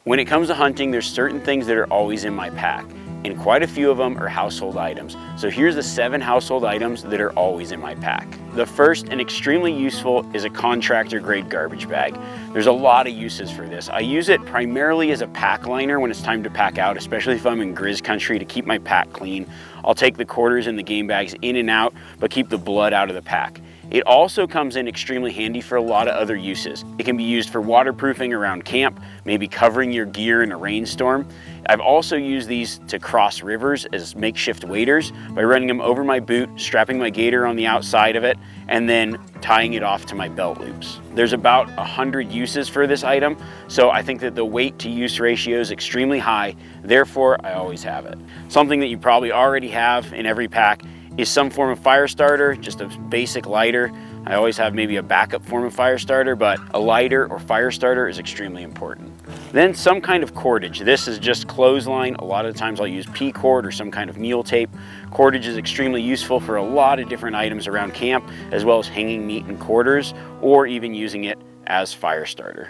When it comes to hunting, there's certain things that are always in my pack, and quite a few of them are household items. So here's the 7 household items that are always in my pack. The first and extremely useful is a Contractor grade garbage bag. There's a lot of uses for this. I use it primarily as a pack liner when it's time to pack out, especially if I'm in grizz country, to keep my pack clean. I'll take the quarters and the game bags in and out, but keep the blood out of the pack. It also comes in extremely handy for a lot of other uses. It can be used for waterproofing around camp, maybe covering your gear in a rainstorm. I've also used these to cross rivers as makeshift waders by running them over my boot, strapping my gaiter on the outside of it, and then tying it off to my belt loops. There's about 100 uses for this item, so I think that the weight to use ratio is extremely high, therefore I always have it. Something that you probably already have in every pack is some form of fire starter, just a basic lighter. I always have maybe a backup form of fire starter, but a lighter or fire starter is extremely important. Then some kind of cordage. This is just clothesline. A lot of the times I'll use P-cord or some kind of mule tape. Cordage is extremely useful for a lot of different items around camp, as well as hanging meat in quarters, or even using it as fire starter.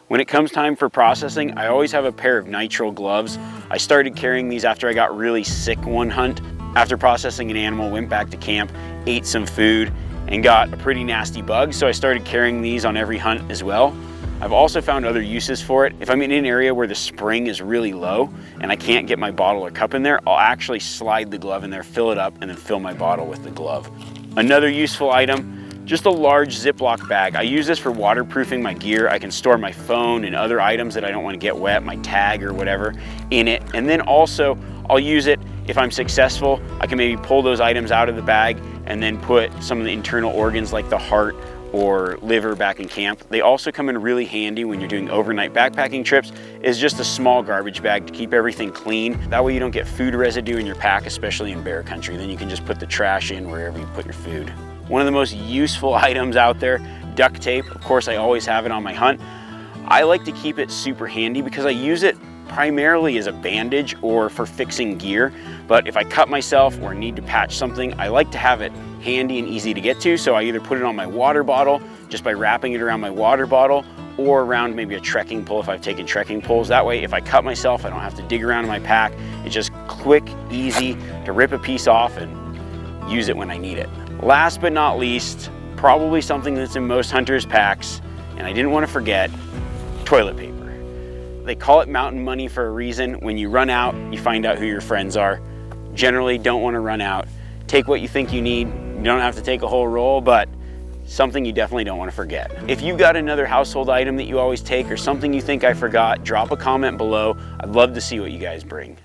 When it comes time for processing, I always have a pair of nitrile gloves. I started carrying these after I got really sick one hunt. After processing an animal, went back to camp, ate some food, and got a pretty nasty bug, so I started carrying these on every hunt as well. I've also found other uses for it. If I'm in an area where the spring is really low and I can't get my bottle or cup in there, I'll actually slide the glove in there, fill it up, and then fill my bottle with the glove. Another useful item, just a large Ziploc bag. I use this for waterproofing my gear. I can store my phone and other items that I don't want to get wet, my tag or whatever, in it. And then also, I'll use it if I'm successful. I can maybe pull those items out of the bag and then put some of the internal organs like the heart or liver back in camp. They also come in really handy when you're doing overnight backpacking trips, is just a small garbage bag to keep everything clean. That way you don't get food residue in your pack, especially in bear country. Then you can just put the trash in wherever you put your food. One of the most useful items out there, duct tape. Of course, I always have it on my hunt. I like to keep it super handy because I use it primarily as a bandage or for fixing gear, but if I cut myself or need to patch something, I like to have it handy and easy to get to, so I either put it on my water bottle just by wrapping it around my water bottle, or around maybe a trekking pole if I've taken trekking poles. That way, if I cut myself, I don't have to dig around in my pack. It's just quick, easy to rip a piece off and use it when I need it. Last but not least, probably something that's in most hunters' packs, and I didn't want to forget, toilet paper. They call it mountain money for a reason. When you run out, you find out who your friends are. Generally, don't want to run out. Take what you think you need. You don't have to take a whole roll, but something you definitely don't want to forget. If you got another household item that you always take or something you think I forgot, drop a comment below. I'd love to see what you guys bring.